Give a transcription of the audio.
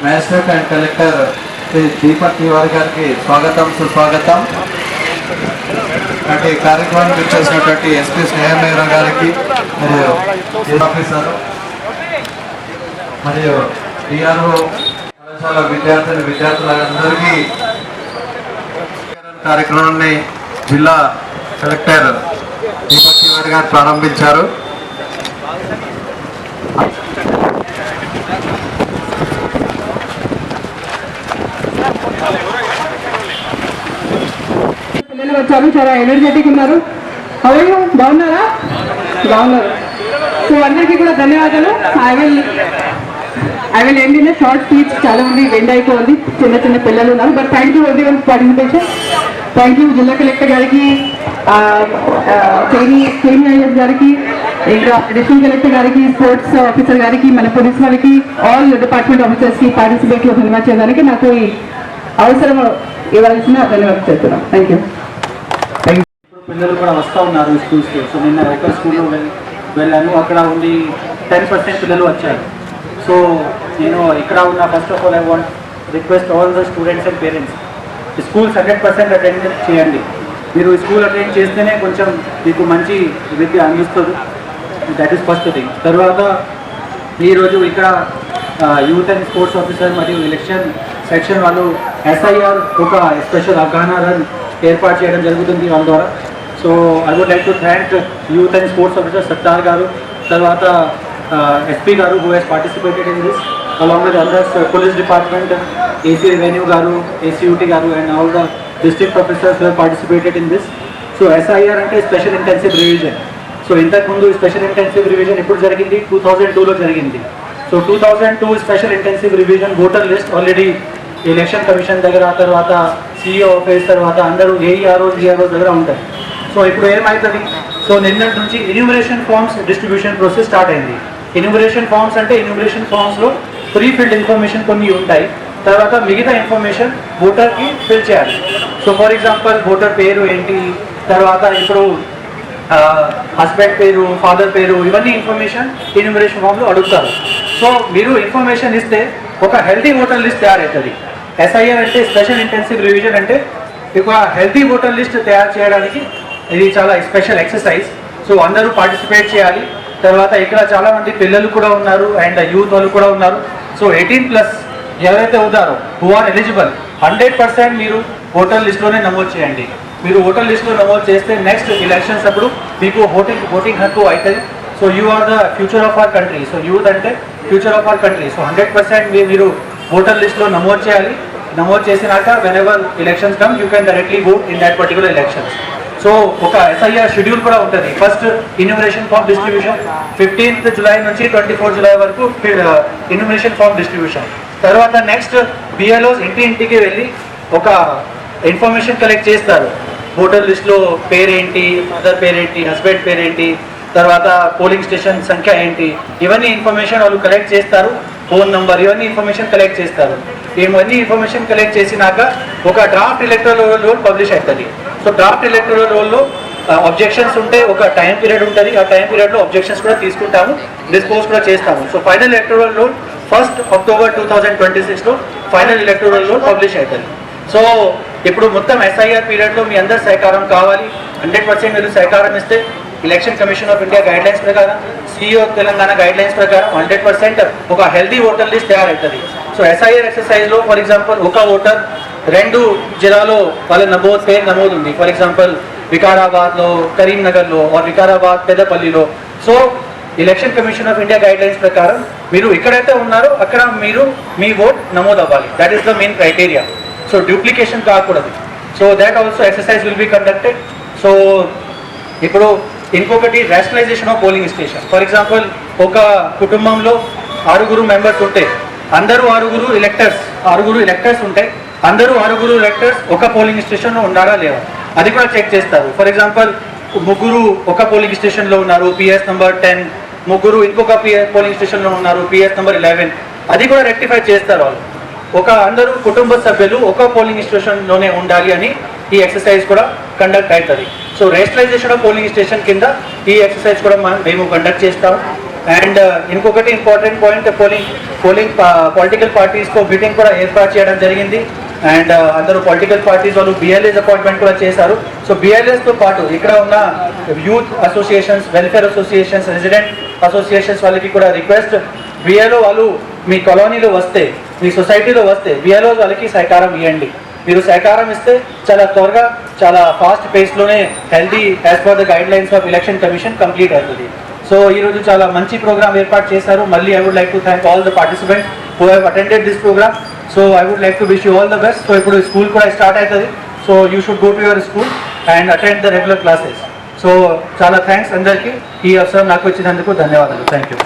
Magistrate and collector Shri Deepak Tiwari गाరికి స్వాగతం సుస్వాగతం। అంటే కార్యక్రమానికి వచ్చేసినటువంటి ఎస్పీ స్నేహమేర గారికి మరియు ఆఫీసర్ మరియు డిఆర్ఓ కళాశాల విద్యార్థులందరికీ కార్యక్రమాన్ని జిల్లా కలెక్టర్ దీపక్ తివారీ గారు ప్రారంభించారు। పిల్లలు వచ్చారు, చాలా ఎనర్జెటిక్ ఉన్నారు। అవయ్యో బాగున్నారా? బాగున్నారు। సో అందరికీ కూడా ధన్యవాదాలు। I will end in short speech. చాలా మంది వెండ్ అయిపోయింది, చిన్న చిన్న పిల్లలు ఉన్నారు, but thank you everyone participation. Thank you జిల్లా కలెక్టర్ గారికి, ఐఎస్ గారికి, ఇంకా అడిషనల్ కలెక్టర్ గారికి, స్పోర్ట్స్ ఆఫీసర్ గారికి, మన పోలీస్ వాళ్ళకి, ఆల్ డిపార్ట్మెంట్ ఆఫీసర్స్కి పార్టిసిపేట్లో ధన్యవాదాలు చేయడానికి నాకు ఈ అవసరం ఇవ్వాల్సిన ధన్యవాదాలు చేస్తున్నాం। Thank you. పిల్లలు కూడా వస్తూ ఉన్నారు స్కూల్స్కి। సో నిన్న ఒక స్కూల్లో వెళ్ళాను, అక్కడ ఉంది 10% పిల్లలు వచ్చారు। సో నేను ఇక్కడ ఉన్న first of all I want request all the students and parents, schools 100% attend చేయండి। మీరు స్కూల్ అటెండ్ చేస్తేనే కొంచెం మీకు మంచి విద్య అందిస్తుంది, దట్ ఈస్ ఫస్ట్ థింగ్। తర్వాత ఈరోజు ఇక్కడ యూత్ అండ్ స్పోర్ట్స్ ఆఫీసర్ మరియు ఎలక్షన్ సెక్షన్ వాళ్ళు ఎస్ఐఆర్ ఒక స్పెషల్ అవగాహన రన్ ఏర్పాటు చేయడం జరుగుతుంది వాళ్ళ ద్వారా। So I would like to thank youth and sports officer Sattar గారు, తర్వాత ఎస్పీ గారు who has participated in this along with others, police department, AC revenue గారు, ఏసీయూటీ గారు and all the district officers who participated in this. So SIR అంటే special intensive revision. So ఇంతకుముందు special intensive revision ఎప్పుడు జరిగింది? 2002లో జరిగింది। So 2002 special intensive revision voter list already election commission దగ్గర, తర్వాత CEO office, తర్వాత అందరూ ఏఈఆర్ఓ జిఆర్ఓ దగ్గర ఉంటాయి। సో ఇప్పుడు ఏమవుతుంది? సో నిన్నటి నుంచి enumeration forms distribution process start అయింది। ఎన్యూమరేషన్ ఫార్మ్స్ అంటే ఎన్యూమరేషన్ ఫార్మ్స్లో ప్రీ ఫిల్డ్ ఇన్ఫర్మేషన్ కొన్ని ఉంటాయి, తర్వాత మిగతా ఇన్ఫర్మేషన్ ఓటర్కి ఫిల్ చేయాలి। సో ఫర్ ఎగ్జాంపుల్ ఓటర్ పేరు ఏంటి, తర్వాత ఇప్పుడు హస్బెండ్ పేరు, ఫాదర్ పేరు, ఇవన్నీ ఇన్ఫర్మేషన్ ఎన్యూమరేషన్ ఫామ్లో అడుగుతారు। సో మీరు ఇన్ఫర్మేషన్ ఇస్తే ఒక హెల్తీ ఓటర్ లిస్ట్ తయారవుతుంది। ఎస్ఐఆర్ అంటే స్పెషల్ ఇంటెన్సివ్ రివిజన్ అంటే ఒక హెల్తీ ఓటర్ లిస్ట్ తయారు చేయడానికి ఇది చాలా స్పెషల్ ఎక్సర్సైజ్। సో అందరూ పార్టిసిపేట్ చేయాలి। తర్వాత ఇక్కడ చాలామంది పిల్లలు కూడా ఉన్నారు అండ్ యూత్ వాళ్ళు కూడా ఉన్నారు। సో 18+ ఎవరైతే ఉన్నారో హూ ఆర్ ఎలిజిబుల్ 100% మీరు ఓటర్ లిస్ట్లోనే నమోదు చేయండి। మీరు ఓటర్ లిస్ట్లో నమోదు చేస్తే నెక్స్ట్ ఎలక్షన్స్ అప్పుడు మీకు ఓటింగ్ హక్కు అవుతుంది। So you are the future of our country. So youth అంటే future of our country. So 100% మీరు ఓటర్ లిస్ట్లో నమోదు చేయాలి। నమోదు చేసినాక whenever elections come you can directly vote in that particular elections. So ఒక ఎస్ఐఆర్ షెడ్యూల్ కూడా ఉంటుంది। First enumeration form distribution 15th July నుంచి 24 జులై వరకు ఎన్యూమరేషన్ ఫామ్ డిస్ట్రిబ్యూషన్। తర్వాత నెక్స్ట్ బిఎల్ఓస్ ఇంటికి వెళ్ళి ఒక ఇన్ఫర్మేషన్ కలెక్ట్ చేస్తారు। ఓటర్ లిస్ట్లో పేరేంటి, ఫాదర్ పేరేంటి, హస్బెండ్ పేరేంటి, తర్వాత పోలింగ్ స్టేషన్ సంఖ్య ఏంటి, ఇవన్నీ ఇన్ఫర్మేషన్ వాళ్ళు కలెక్ట్ చేస్తారు। ఫోన్ నంబర్, ఇవన్నీ ఇన్ఫర్మేషన్ కలెక్ట్ చేస్తారు। ఇవన్నీ ఇన్ఫర్మేషన్ కలెక్ట్ చేసినాక ఒక డ్రాఫ్ట్ ఎలక్టరల్ రోల్ పబ్లిష్ అవుతుంది। సో డ్రాఫ్ట్ ఎలక్టరల్ రోల్లో అబ్జెక్షన్స్ ఉంటే ఒక టైం పీరియడ్ ఉంటుంది, ఆ టైం పీరియడ్లో అబ్జెక్షన్స్ కూడా తీసుకుంటాము, డిస్పోజ్ కూడా చేస్తాము। So final electoral roll 1st October 2026లో ఫైనల్ ఎలక్టరల్ రోల్ పబ్లిష్ అవుతుంది। సో ఇప్పుడు మొత్తం ఎస్ఐఆర్ పీరియడ్లో మీ అందరి సహకారం కావాలి। 100% మీరు సహకారం ఇస్తే election commission of India guidelines ప్రకారం, సిఇఓ తెలంగాణ గైడ్లైన్స్ ప్రకారం 100% ఒక హెల్తీ ఓటర్ లిస్ట్ తయారవుతుంది। సో ఎస్ఐఆర్ ఎక్సర్సైజ్లో ఫర్ ఎగ్జాంపుల్ ఒక ఓటర్ 2 జిల్లాలో వాళ్ళ పేరు నమోదు ఉంది, ఫర్ ఎగ్జాంపుల్ వికారాబాద్లో, కరీంనగర్లో, వికారాబాద్ పెద్దపల్లిలో। So election commission of India guidelines ప్రకారం మీరు ఎక్కడైతే ఉన్నారో అక్కడ మీరు మీ ఓట్ నమోదు అవ్వాలి, that is the main criteria. So duplication కాకూడదు। So that also exercise will be conducted. So ఇప్పుడు ఇంకొకటి rationalisation of polling station. For example ఒక కుటుంబంలో 6 మెంబర్స్ ఉంటే అందరూ 6 ఎలక్టర్స్ ఉంటే అందరూ 6 ఎలక్టర్స్ ఒక పోలింగ్ స్టేషన్లో ఉన్నారా లేదా అది కూడా చెక్ చేస్తారు। ఫర్ ఎగ్జాంపుల్ 3 ఒక పోలింగ్ స్టేషన్లో ఉన్నారు, పిఎస్ నెంబర్ 10, 3 ఇంకొక పోలింగ్ స్టేషన్లో ఉన్నారు, పిఎస్ నెంబర్ 11, అది కూడా రెక్టిఫై చేస్తారు వాళ్ళు। ఒక అందరూ కుటుంబ సభ్యులు ఒక పోలింగ్ స్టేషన్లోనే ఉండాలి అని ఈ ఎక్సర్సైజ్ కూడా కండక్ట్ అవుతుంది। So rationalization of polling station కింద ఈ ఎక్సర్సైజ్ కూడా మేము కండక్ట్ చేస్తాము। అండ్ ఇంకొకటి ఇంపార్టెంట్ పాయింట్, పొలిటికల్ పార్టీస్తో మీటింగ్ కూడా ఏర్పాటు చేయడం జరిగింది. అండ్ అందరూ పొలిటికల్ పార్టీస్ వాళ్ళు బిఎల్ఏస్ అపాయింట్మెంట్ కూడా చేశారు. సో బిఎల్ఏస్తో పాటు ఇక్కడ ఉన్న youth associations, welfare associations, resident associations వాళ్ళకి కూడా రిక్వెస్ట్, బిఎల్ఓ వాళ్ళు మీ కాలనీలో వస్తే, మీ సొసైటీలో వస్తే బిఎల్ఓ వాళ్ళకి సహకారం ఇవ్వండి. మీరు సహకారం ఇస్తే చాలా త్వరగా, చాలా ఫాస్ట్ పేస్లోనే healthy as per the guidelines of election commission complete అవుతుంది. సో ఈరోజు చాలా మంచి ప్రోగ్రామ్ ఏర్పాటు చేశారు. మళ్ళీ I would like to thank all the participants who have attended this programme. So I would like to wish you all the best. So ఇప్పుడు school కూడా start అవుతుంది. So you should go to your school and attend the regular classes. So చాలా thanks అందరికీ. ఈ అవసరం నాకు ఇచ్చినందుకు ధన్యవాదాలు. Thank you.